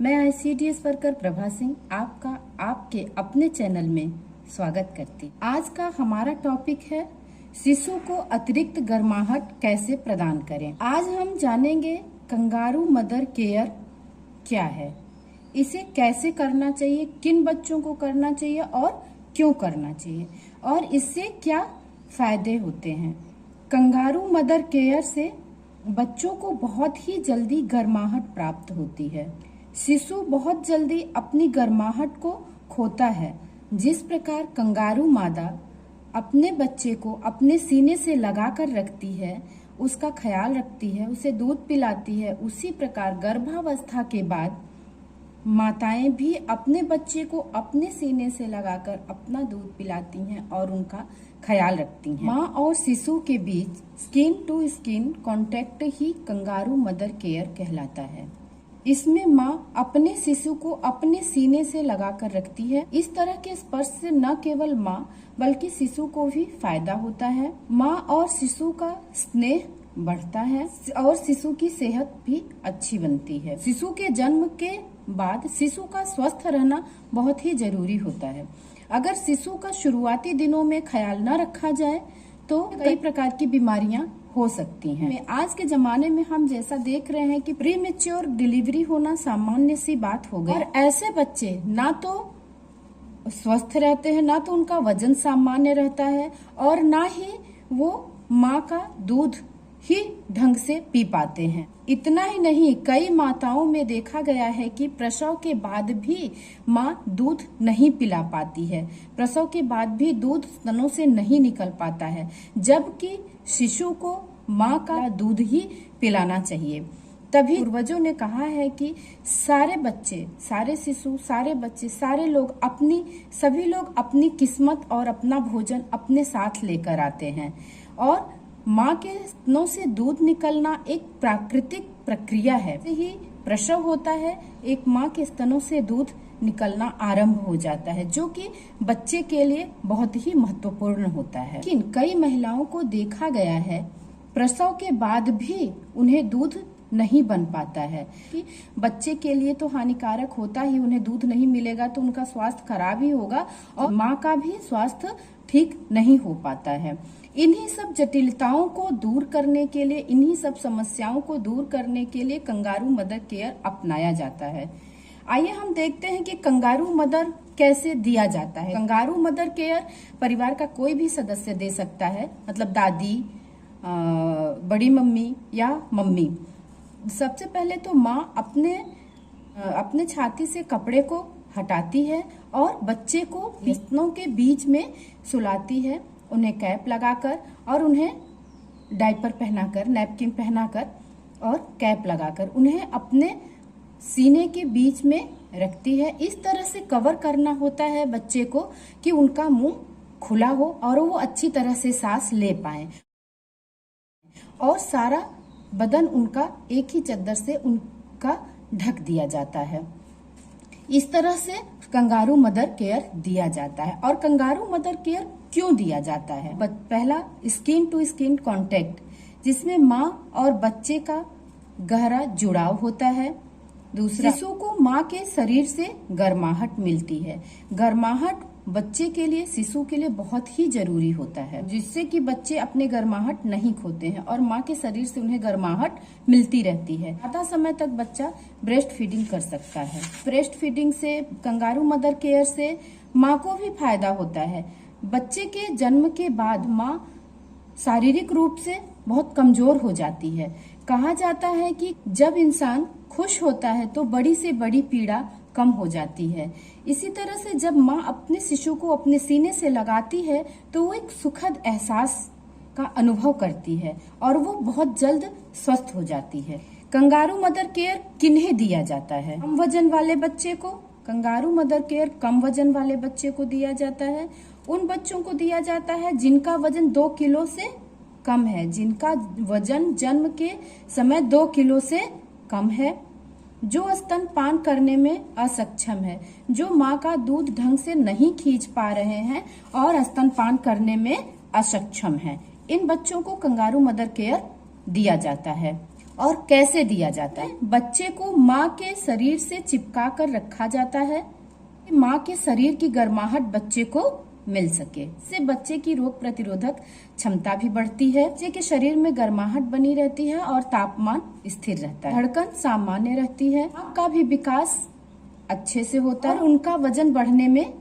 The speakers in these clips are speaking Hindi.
मैं आईसीडीएस वर्कर प्रभा सिंह आपका आपके अपने चैनल में स्वागत करती। आज का हमारा टॉपिक है शिशु को अतिरिक्त गर्माहट कैसे प्रदान करें। आज हम जानेंगे कंगारू मदर केयर क्या है, इसे कैसे करना चाहिए, किन बच्चों को करना चाहिए और क्यों करना चाहिए और इससे क्या फायदे होते हैं। कंगारू मदर केयर से बच्चों को बहुत ही जल्दी गर्माहट प्राप्त होती है। शिशु बहुत जल्दी अपनी गर्माहट को खोता है। जिस प्रकार कंगारू मादा अपने बच्चे को अपने सीने से लगाकर रखती है, उसका ख्याल रखती है, उसे दूध पिलाती है, उसी प्रकार गर्भावस्था के बाद माताएं भी अपने बच्चे को अपने सीने से लगाकर अपना दूध पिलाती हैं और उनका ख्याल रखती हैं। माँ और शिशु के बीच स्किन टू स्किन कांटेक्ट ही कंगारू मदर केयर कहलाता है। इसमें माँ अपने शिशु को अपने सीने से लगाकर रखती है। इस तरह के स्पर्श से न केवल माँ बल्कि शिशु को भी फायदा होता है। माँ और शिशु का स्नेह बढ़ता है और शिशु की सेहत भी अच्छी बनती है। शिशु के जन्म के बाद शिशु का स्वस्थ रहना बहुत ही जरूरी होता है। अगर शिशु का शुरुआती दिनों में ख्याल न रखा जाए तो कई प्रकार की बीमारियां हो सकती हैं। आज के जमाने में हम जैसा देख रहे हैं कि प्री मैच्योर डिलीवरी होना सामान्य सी बात हो गई और ऐसे बच्चे ना तो स्वस्थ रहते हैं, ना तो उनका वजन सामान्य रहता है और ना ही वो माँ का दूध ही ढंग से पी पाते हैं। इतना ही नहीं, कई माताओं में देखा गया है कि प्रसव के बाद भी माँ दूध नहीं पिला पाती है। प्रसव के बाद भी दूध स्तनों से नहीं निकल पाता है, जबकि शिशु को माँ का दूध ही पिलाना चाहिए। तभी पूर्वजों ने कहा है कि सारे बच्चे, सारे शिशु, सारे बच्चे, सारे लोग सभी लोग अपनी किस्मत और अपना भोजन अपने साथ लेकर आते हैं और माँ के स्तनों से दूध निकलना एक प्राकृतिक प्रक्रिया है। ऐसे ही प्रसव होता है, एक माँ के स्तनों से दूध निकलना आरंभ हो जाता है, जो कि बच्चे के लिए बहुत ही महत्वपूर्ण होता है। लेकिन कई महिलाओं को देखा गया है प्रसव के बाद भी उन्हें दूध नहीं बन पाता है कि बच्चे के लिए तो हानिकारक होता ही, उन्हें दूध नहीं मिलेगा तो उनका स्वास्थ्य खराब ही होगा और माँ का भी स्वास्थ्य ठीक नहीं हो पाता है। इन्हीं सब जटिलताओं को दूर करने के लिए, इन्हीं सब समस्याओं को दूर करने के लिए कंगारू मदर केयर अपनाया जाता है। आइए हम देखते हैं कि कंगारू मदर कैसे दिया जाता है। कंगारू मदर केयर परिवार का कोई भी सदस्य दे सकता है, मतलब दादी, बड़ी मम्मी या मम्मी। सबसे पहले तो माँ अपने छाती से कपड़े को हटाती है और बच्चे को बिस्तरों के बीच में सुलाती है, उन्हें कैप लगाकर और उन्हें डायपर पहनाकर, नैपकिन पहनाकर और कैप लगाकर उन्हें अपने सीने के बीच में रखती है। इस तरह से कवर करना होता है बच्चे को कि उनका मुंह खुला हो और वो अच्छी तरह से सांस ले पाए और सारा बदन उनका एक ही चादर से उनका ढक दिया जाता है। इस तरह से कंगारू मदर केयर दिया जाता है। और कंगारू मदर केयर क्यों दिया जाता है? पहला, स्किन टू स्किन कांटेक्ट, जिसमें माँ और बच्चे का गहरा जुड़ाव होता है। दूसरा, शिशु को माँ के शरीर से गर्माहट मिलती है। गर्माहट बच्चे के लिए, शिशु के लिए बहुत ही जरूरी होता है, जिससे कि बच्चे अपने गर्माहट नहीं खोते हैं और माँ के शरीर से उन्हें गर्माहट मिलती रहती है। ज्यादा समय तक बच्चा ब्रेस्ट फीडिंग कर सकता है। ब्रेस्ट फीडिंग से, कंगारू मदर केयर से माँ को भी फायदा होता है। बच्चे के जन्म के बाद माँ शारीरिक रूप से बहुत कमजोर हो जाती है। कहा जाता है कि जब इंसान खुश होता है तो बड़ी से बड़ी पीड़ा कम हो जाती है। इसी तरह से जब माँ अपने शिशु को अपने सीने से लगाती है तो वो एक सुखद एहसास का अनुभव करती है और वो बहुत जल्द स्वस्थ हो जाती है। कंगारू मदर केयर किन्हें दिया जाता है? कम वजन वाले बच्चे को कंगारू मदर केयर कम वजन वाले बच्चे को दिया जाता है। उन बच्चों को दिया जाता है जिनका वजन 2 किलो से कम है, जिनका वजन जन्म के समय 2 किलो से कम है, जो स्तनपान करने में असक्षम है, जो माँ का दूध ढंग से नहीं खींच पा रहे हैं और स्तनपान करने में असक्षम है। इन बच्चों को कंगारू मदर केयर दिया जाता है। और कैसे दिया जाता है। बच्चे को माँ के शरीर से चिपका कर रखा जाता है, माँ के शरीर की गर्माहट बच्चे को मिल सके। इससे बच्चे की रोग प्रतिरोधक क्षमता भी बढ़ती है, बच्चे के शरीर में गर्माहट बनी रहती है और तापमान स्थिर रहता है, धड़कन सामान्य रहती है, आँख का भी विकास अच्छे से होता है और उनका वजन बढ़ने में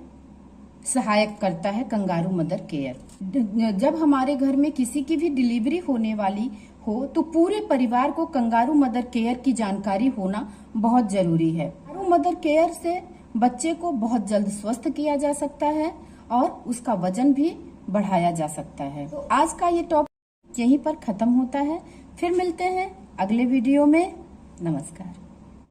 सहायक करता है कंगारू मदर केयर। जब हमारे घर में किसी की भी डिलीवरी होने वाली हो तो पूरे परिवार को कंगारू मदर केयर की जानकारी होना बहुत जरूरी है। कंगारू मदर केयर से बच्चे को बहुत जल्द स्वस्थ किया जा सकता है और उसका वजन भी बढ़ाया जा सकता है। तो आज का ये टॉपिक यहीं पर खत्म होता है। फिर मिलते हैं अगले वीडियो में। नमस्कार।